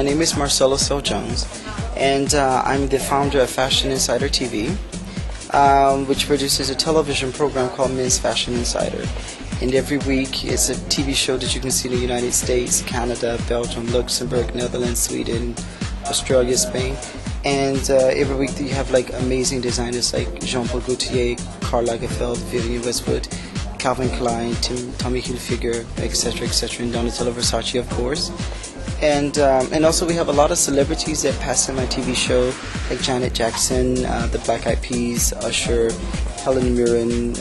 My name is Marcelo Jones, and I'm the founder of Fashion Insider TV, which produces a television program called Men's Fashion Insider. And every week it's a TV show that you can see in the United States, Canada, Belgium, Luxembourg, Netherlands, Sweden, Australia, Spain. And every week you have like amazing designers like Jean-Paul Gaultier, Karl Lagerfeld, Vivienne Westwood, Calvin Klein, Tommy Hilfiger, etc., etc., and Donatella Versace, of course. And also we have a lot of celebrities that pass in my TV show, like Janet Jackson, the Black Eyed Peas, Usher, Helen Mirren.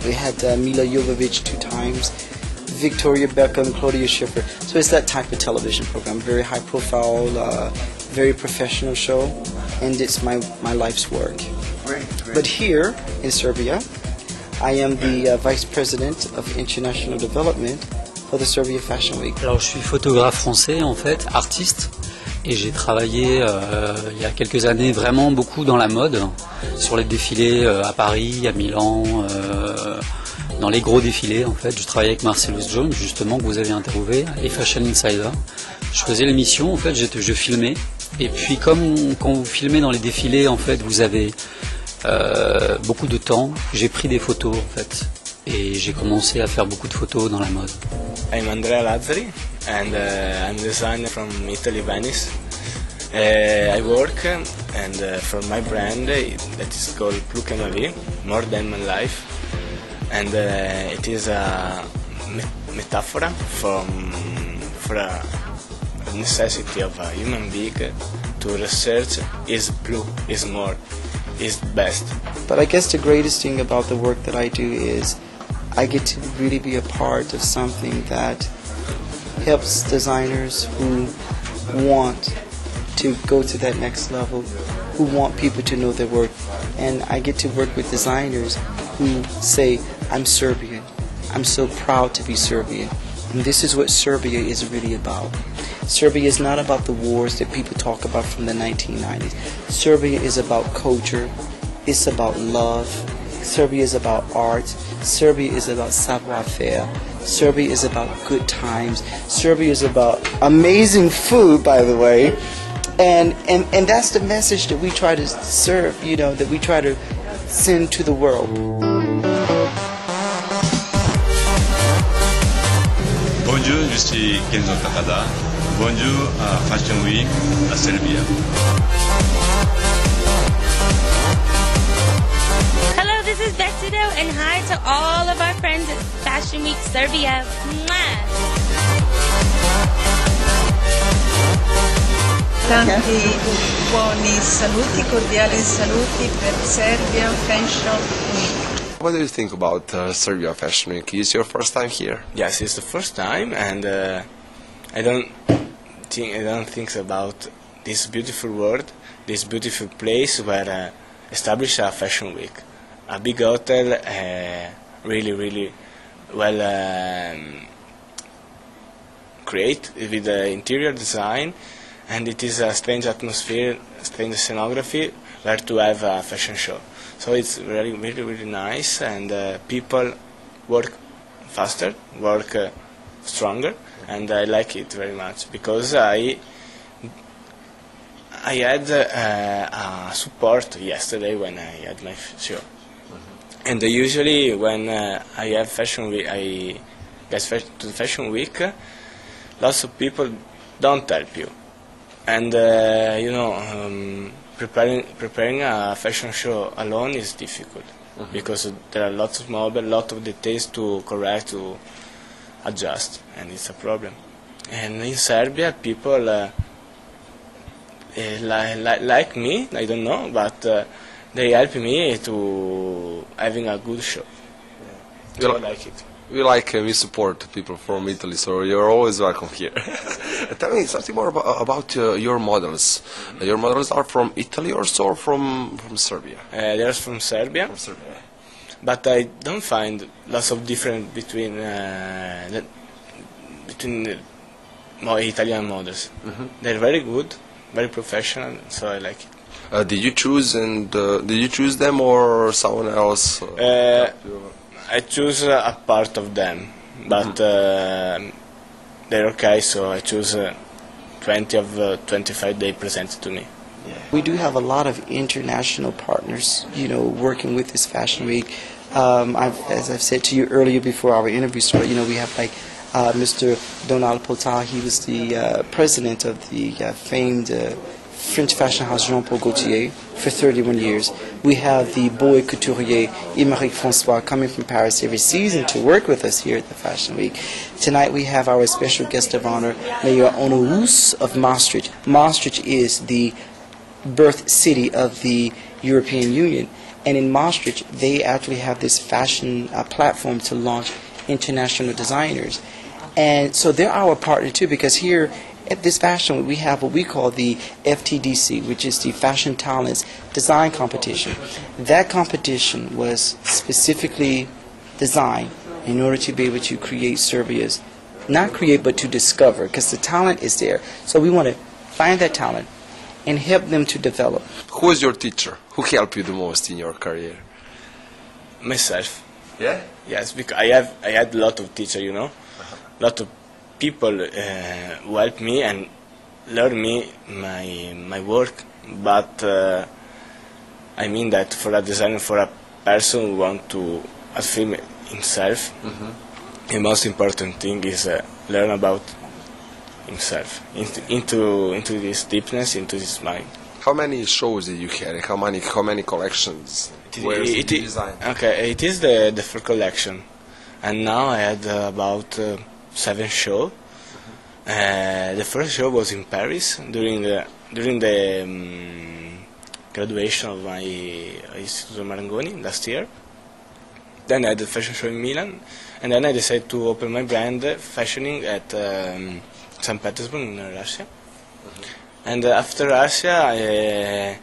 We had Mila Jovovich 2 times, Victoria Beckham, Claudia Schiffer. So it's that type of television program, very high profile, very professional show, and it's my life's work. Great. But here in Serbia, I am the Vice President of International Development for the Serbia Fashion Week. Alors je suis photographe français en fait, artiste, et j'ai travaillé il y a quelques années vraiment beaucoup dans la mode, sur les défilés à Paris, à Milan, dans les gros défilés en fait. Je travaillais avec Marcelo Jones justement que vous avez interviewé et Fashion Insider. Je faisais l'émission en fait, je filmais, et puis comme quand vous filmez dans les défilés en fait, vous avez beaucoup de temps, j'ai pris des photos en fait, et j'ai commencé à faire beaucoup de photos dans la mode. I'm Andrea Lazzari, and I'm a designer from Italy, Venice. I work and for my brand that is called Pluk and Avi, More Than My Life, and it is a metaphor for a necessity of a human being to research is Pluk, is more, is best. But I guess the greatest thing about the work that I do is I get to really be a part of something that helps designers who want to go to that next level, who want people to know their work. And I get to work with designers who say, I'm Serbian, I'm so proud to be Serbian. And this is what Serbia is really about. Serbia is not about the wars that people talk about from the 1990s. Serbia is about culture, it's about love, Serbia is about art, Serbia is about savoir-faire, Serbia is about good times, Serbia is about amazing food, by the way, and that's the message that we try to serve, you know, that we try to send to the world. Bonjour, je suis Kenzo Takada. Bonjour à Fashion Week à Serbia. Hello, this is Bessido, and hi to all of our friends at Fashion Week Serbia. Mwah! Tanti buoni saluti, cordiali saluti per Serbia Fashion Week. What do you think about Serbia Fashion Week? Is your first time here? Yes, it's the first time, and I don't think about this beautiful world, this beautiful place where establish a fashion week, a big hotel, really well create with the interior design, and it is a strange atmosphere, strange scenography where to have a fashion show. So it's really nice, and people work faster, work stronger, and I like it very much because I had a support yesterday when I had my show. And usually when I have fashion week, I get to the fashion week, lots of people don't help you, and you know, preparing a fashion show alone is difficult because there are lots of mobile, lot of details to correct, to adjust, and it's a problem. And in Serbia, people like me, I don't know, but they help me to having a good show. So I like it. We support people from Italy, so you're always welcome here. Tell me something more about your models. Your models are from Italy or from Serbia? They're from Serbia. From Serbia. But I don't find lots of difference between more Italian models. They're very good, very professional, so I like it. Did you choose them or someone else? I choose a part of them, but they're okay, so I choose to 20 of 25 they presented to me. We do have a lot of international partners, working with this Fashion Week. As I've said to you earlier before our interview started, we have like Mr. Donald Potal. He was the president of the famed French fashion house Jean-Paul Gaultier for 31 years. We have the boy couturier Émeric François coming from Paris every season to work with us here at the Fashion Week. Tonight we have our special guest of honor, Mayor Onurus of Maastricht. Maastricht is the birth city of the European Union, and in Maastricht they actually have this fashion platform to launch international designers, and so they're our partner too, because here at this Fashion Week we have what we call the FTDC, which is the Fashion Talents Design Competition. That competition was specifically designed in order to be able to create Serbia's, not create but to discover, because the talent is there, so we want to find that talent and help them to develop. Who is your teacher? Who helped you the most in your career? Myself. Yeah? Yes, because I had a lot of teachers, A lot of people who helped me and learn me my work, but I mean that for a designer, for a person who want to affirm himself, the most important thing is learn about himself, into this deepness, into this mind. How many shows did you carry? How many collections? Where is it designed? Okay, it is the first collection, and now I had about 7 shows. The first show was in Paris during the graduation of my Istituto Marangoni last year. Then I had the fashion show in Milan, and then I decided to open my brand fashioning at St. Petersburg in Russia. And after Russia,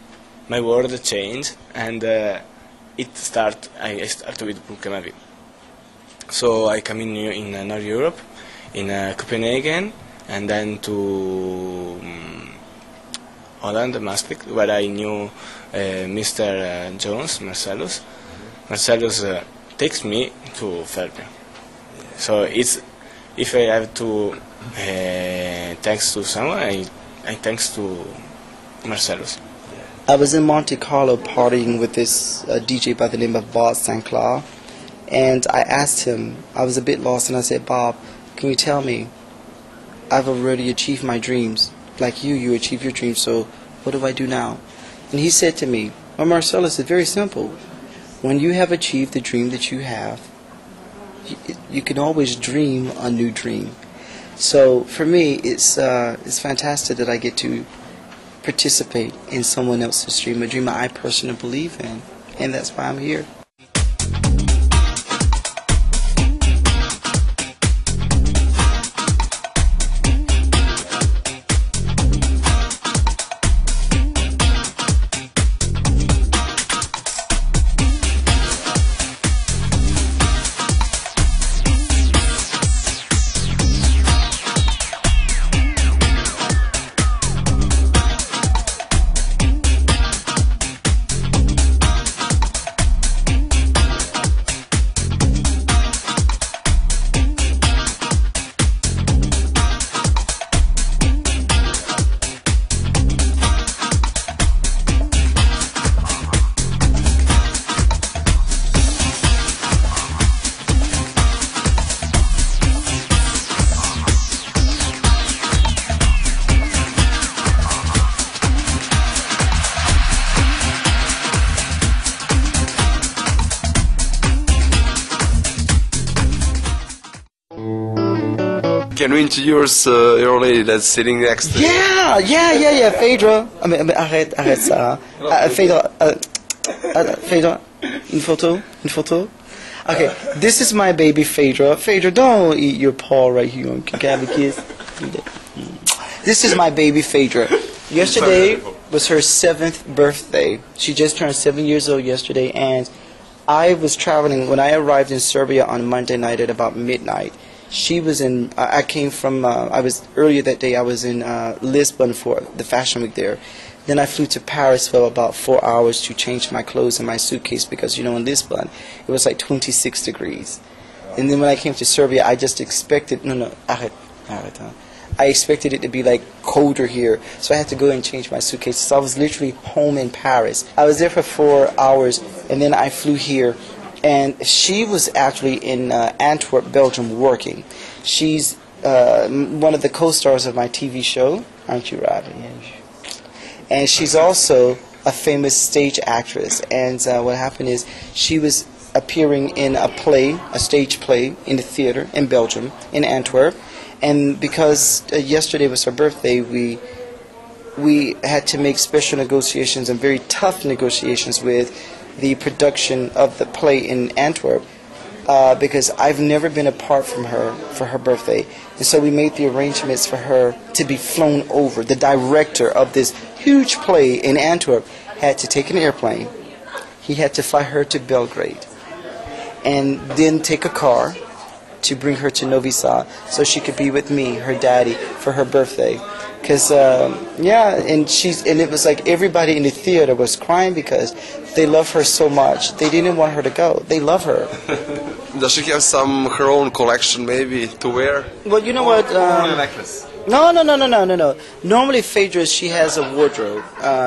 my world changed, and I started with Pulkemavi. So I come in North Europe, in Copenhagen, and then to Holland, Maastricht, where I knew Mr. Jones, Marcellus. Marcellus takes me to Serbia. So if I have to thanks to someone, I thanks to Marcellus. I was in Monte Carlo partying with this DJ by the name of Bob St. Clair, and I asked him, I was a bit lost, and I said, Bob, can you tell me, I've already achieved my dreams. Like you achieved your dreams, so what do I do now? And he said to me, well, Marcellus, it's very simple. When you have achieved the dream that you have, you can always dream a new dream. So for me, it's fantastic that I get to participate in someone else's dream, a dream I personally believe in, and that's why I'm here. Can we introduce your lady that's sitting next to you? Yeah, Phaedra. Arrête ça. Phaedra, une photo. Okay, this is my baby Phaedra. Phaedra, don't eat your paw right here. Can I have a kiss? This is my baby Phaedra. Yesterday was her 7th birthday. She just turned 7 years old yesterday, and I was traveling when I arrived in Serbia on Monday night at about midnight. She was in, I came from, earlier that day I was in Lisbon for the Fashion Week there. Then I flew to Paris for about 4 hours to change my clothes and my suitcase because, in Lisbon it was like 26 degrees. And then when I came to Serbia, I just expected, I expected it to be like colder here, so I had to go and change my suitcase. So I was literally home in Paris. I was there for 4 hours, and then I flew here. And she was actually in Antwerp, Belgium, working. She's one of the co-stars of my TV show, aren't you, Robbie? And she's also a famous stage actress. And what happened is she was appearing in a play, a stage play, in the theater in Belgium, in Antwerp. And because yesterday was her birthday, we had to make special negotiations and very tough negotiations with the production of the play in Antwerp, because I've never been apart from her for her birthday. And so we made the arrangements for her to be flown over. The director of this huge play in Antwerp had to take an airplane. He had to fly her to Belgrade and then take a car to bring her to Novi Sad so she could be with me, her daddy, for her birthday. Because, and it was like everybody in the theater was crying because they love her so much. They didn't want her to go. They love her. Does she have her own collection maybe to wear? Well, you know what? A necklace. No. Normally, Phaedra, she has a wardrobe.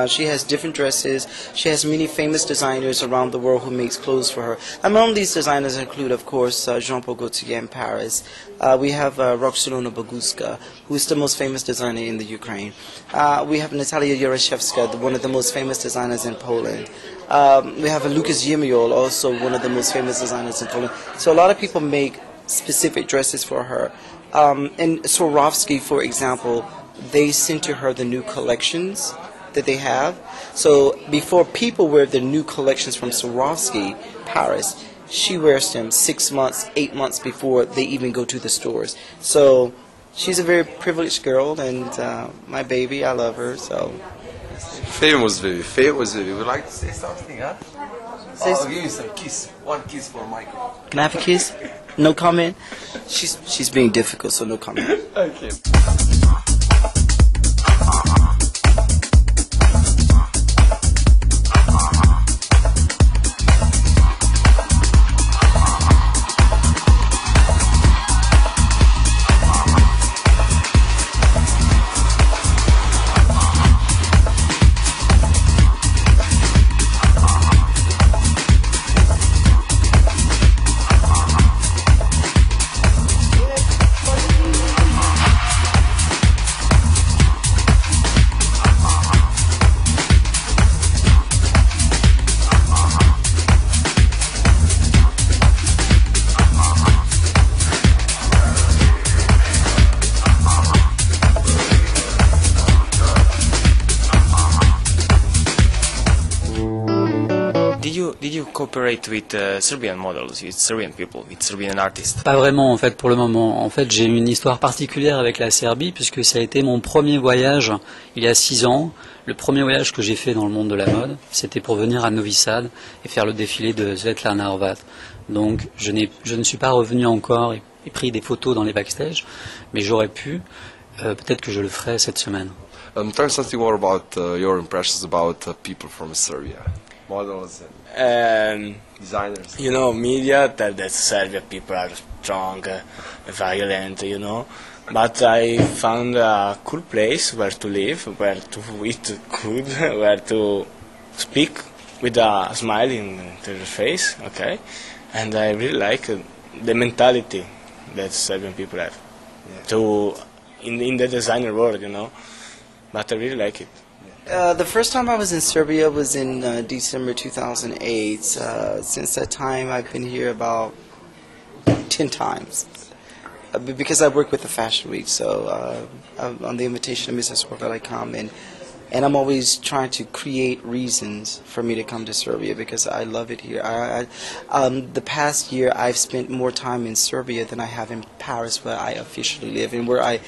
She has different dresses. She has many famous designers around the world who makes clothes for her. Among these designers include, of course, Jean-Paul Gaultier in Paris. We have Roxolona Boguska, who is the most famous designer in the Ukraine. We have Natalia Yarashevska, one of the most famous designers in Poland. We have Lucas Yemiol, also one of the most famous designers in Poland. So a lot of people make specific dresses for her. And Swarovski, for example, they sent to her the new collections that they have. So before people wear the new collections from Swarovski, Paris, she wears them 6 months, 8 months before they even go to the stores. So she's a very privileged girl, and my baby, I love her. So famous baby. Would you like to say something, huh? I'll give you some kiss. One kiss for Michael. Can I have a kiss? No comment? She's being difficult, so no comment. Okay. Did you cooperate with Serbian models, with Serbian people, with Serbian artists? Pas vraiment en fait pour le moment. En fait j'ai une histoire particulière avec la Serbie puisque ça a été mon premier voyage il y a 6 ans. Le premier voyage que j'ai fait dans le monde de la mode, c'était pour venir à Novi Sad et faire le défilé de Svetlana Horvat. Donc je ne suis pas revenu encore et pris des photos dans les backstage, mais j'aurais pu. Peut-être que je le ferai cette semaine. Tell me something more about your impressions about people from Serbia, models and designers. You know, media tell that Serbian people are strong, violent, you know. But I found a cool place where to live, where to eat good, where to speak with a smile in their face, okay? And I really like the mentality that Serbian people have in the designer world, you know. But I really like it. The first time I was in Serbia was in December 2008. Since that time, I've been here about 10 times. Because I work with the Fashion Week, so on the invitation of Mrs. Horvat I come, and I'm always trying to create reasons for me to come to Serbia because I love it here. The past year I've spent more time in Serbia than I have in Paris, where I officially live and where I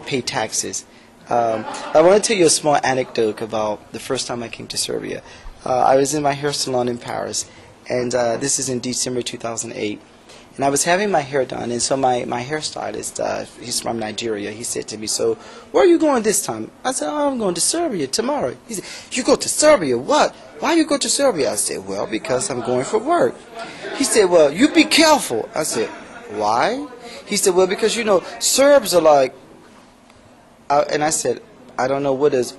pay taxes. I want to tell you a small anecdote about the first time I came to Serbia. I was in my hair salon in Paris, and this is in December 2008. And I was having my hair done, and so my hairstylist, he's from Nigeria, he said to me, "So, where are you going this time?" I said, "Oh, I'm going to Serbia tomorrow." He said, "You go to Serbia? What? Why you go to Serbia?" I said, "Well, because I'm going for work." He said, "Well, you be careful." I said, "Why?" He said, "Well, because, you know, Serbs are like and I said, I don't know, what does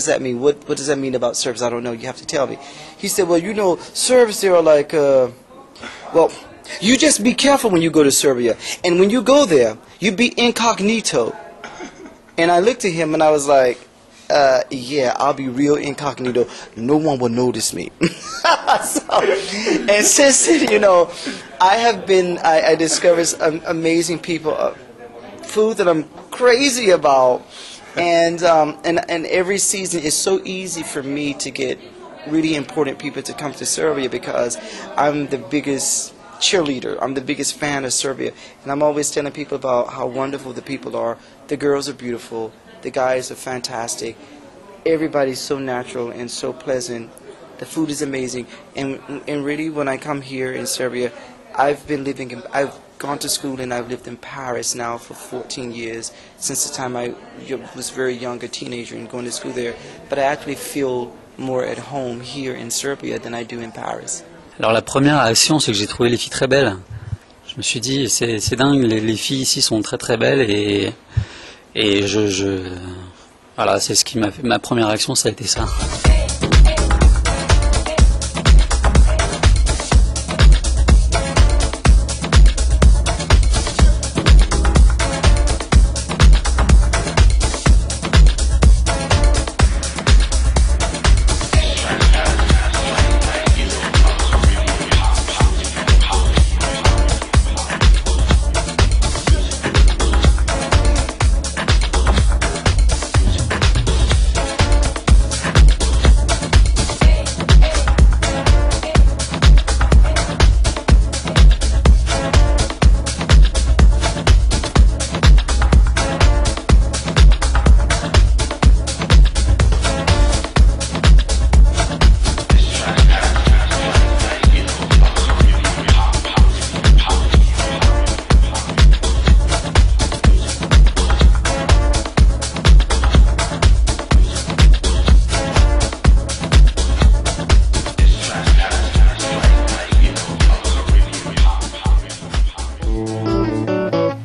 that mean? What does that mean about Serbs? I don't know. You have to tell me. He said, well, you know, Serbs, they are like, well, you just be careful when you go to Serbia. And when you go there, you be incognito. And I looked at him and I was like, yeah, I'll be real incognito. No one will notice me. And since then, you know, I discovered some amazing people, food that I'm crazy about. And every season it's so easy for me to get really important people to come to Serbia because I'm the biggest cheerleader. I'm the biggest fan of Serbia. And I'm always telling people about how wonderful the people are. The girls are beautiful. The guys are fantastic. Everybody's so natural and so pleasant. The food is amazing. And really, when I come here in Serbia, I've gone to school and I've lived in Paris now for 14 years, since the time I was very young, a teenager, and going to school there. But I actually feel more at home here in Serbia than I do in Paris. Alors la première réaction, c'est que j'ai trouvé les filles très belles. Je me suis dit, c'est dingue, les filles ici sont très très belles et voilà, c'est ce qui m'a fait, ma première réaction, ça a été ça.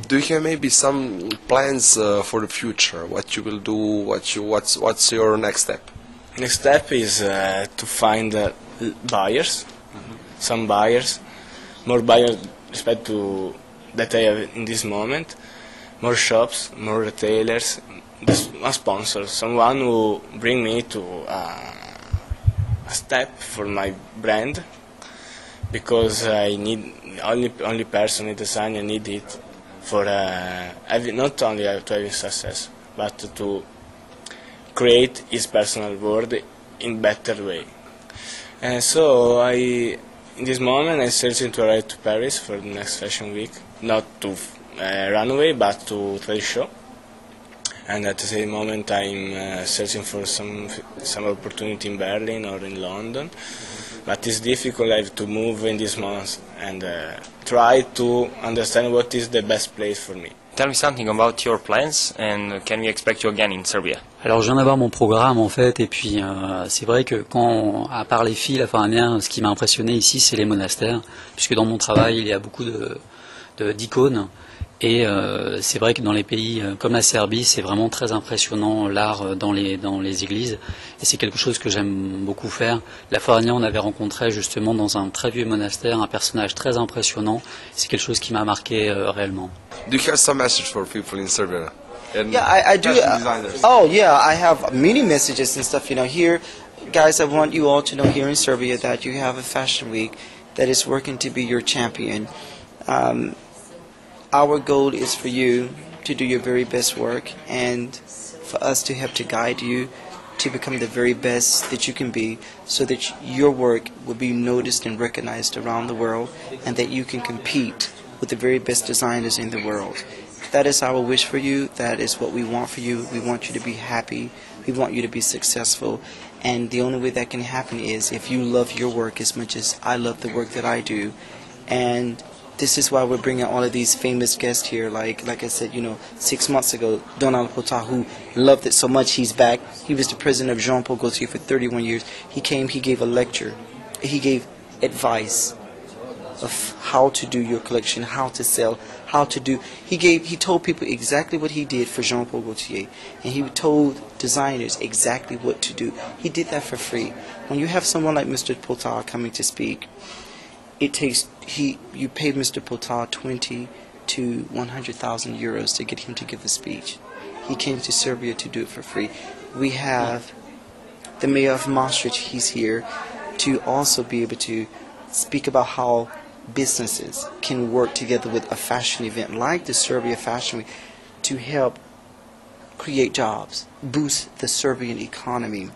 Do you have maybe some plans for the future? What you will do? What's your next step? Next step is to find buyers, some buyers, more buyers respect to that I have in this moment, more shops, more retailers, a sponsor, someone who bring me to a step for my brand, because I need only person in design. I need it for not only to have success, but to create his personal world in better way. And so in this moment I'm searching to arrive to Paris for the next fashion week, not to runway but to trade show. And at the same moment I'm searching for some opportunity in Berlin or in London. But it's difficult. I have to move in this month and try to understand what is the best place for me. Tell me something about your plans, and can we expect you again in Serbia? Alors je viens d'avoir mon programme en fait, et puis c'est vrai que à part les filles, la dernière, ce qui m'a impressionné ici, c'est les monastères, puisque dans mon travail il y a beaucoup d'icônes. Et c'est vrai que dans les pays comme la Serbie, c'est vraiment très impressionnant l'art dans les églises. Et c'est quelque chose que j'aime beaucoup faire. La fois dernière, on avait rencontré justement dans un très vieux monastère un personnage très impressionnant. C'est quelque chose qui m'a marqué réellement. Do you have some message for people in Serbia? And yeah, I do. Oh yeah, I have many messages and stuff. You know, here, guys, I want you all to know here in Serbia that you have a fashion week that is working to be your champion. Our goal is for you to do your very best work and for us to help to guide you to become the very best that you can be, so that your work will be noticed and recognized around the world, and that you can compete with the very best designers in the world. That is our wish for you. That is what we want for you. We want you to be happy. We want you to be successful. And the only way that can happen is if you love your work as much as I love the work that I do. And this is why we're bringing all of these famous guests here. Like I said, 6 months ago, Donald Pota, who loved it so much, he's back. He was the president of Jean-Paul Gaultier for 31 years. He came, he gave a lecture. He gave advice of how to do your collection, how to sell, how to do. He told people exactly what he did for Jean-Paul Gaultier, and he told designers exactly what to do. He did that for free. When you have someone like Mr. Potal coming to speak, you pay Mr. Potal 20 to 100,000 euros to get him to give a speech. He came to Serbia to do it for free. We have the mayor of Maastricht. He's here to also be able to speak about how businesses can work together with a fashion event like the Serbia Fashion Week to help create jobs, boost the Serbian economy,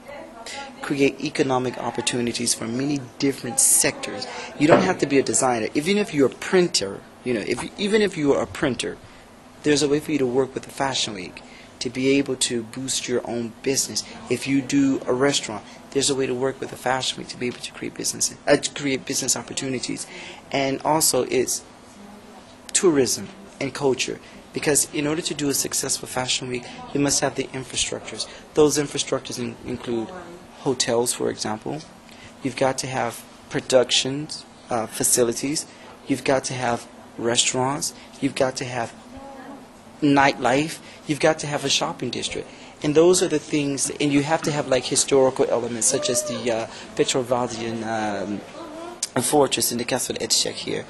create economic opportunities for many different sectors. You don't have to be a designer. Even if you're a printer, even if you are a printer, there's a way for you to work with the Fashion Week to be able to boost your own business. If you do a restaurant, there's a way to work with the Fashion Week to be able to create business opportunities. And also it's tourism and culture, because in order to do a successful Fashion Week, you must have the infrastructures. Those infrastructures include hotels, for example. You've got to have productions, facilities. You've got to have restaurants. You've got to have nightlife. You've got to have a shopping district. And those are the things, and you have to have like historical elements such as the Petrovaradin fortress in the Castle Etchek here.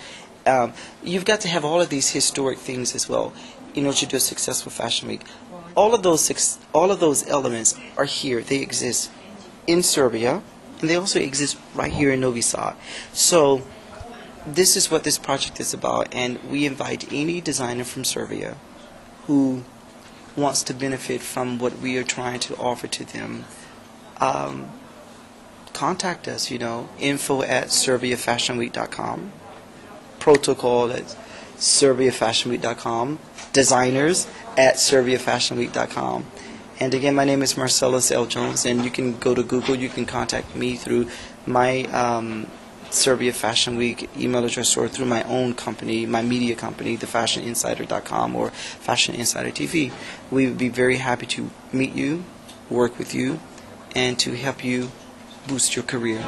You've got to have all of these historic things as well in order to do a successful Fashion Week. All of those elements are here. They exist in Serbia, and they also exist right here in Novi Sad. So this is what this project is about, and we invite any designer from Serbia who wants to benefit from what we are trying to offer to them. Contact us, info@serbiafashionweek.com, protocol@serbiafashionweek.com, designers@serbiafashionweek.com. And again, my name is Marcellus L. Jones, and you can go to Google. You can contact me through my Serbia Fashion Week email address, or through my own company, my media company, thefashioninsider.com or Fashion Insider TV. We would be very happy to meet you, work with you, and to help you boost your career.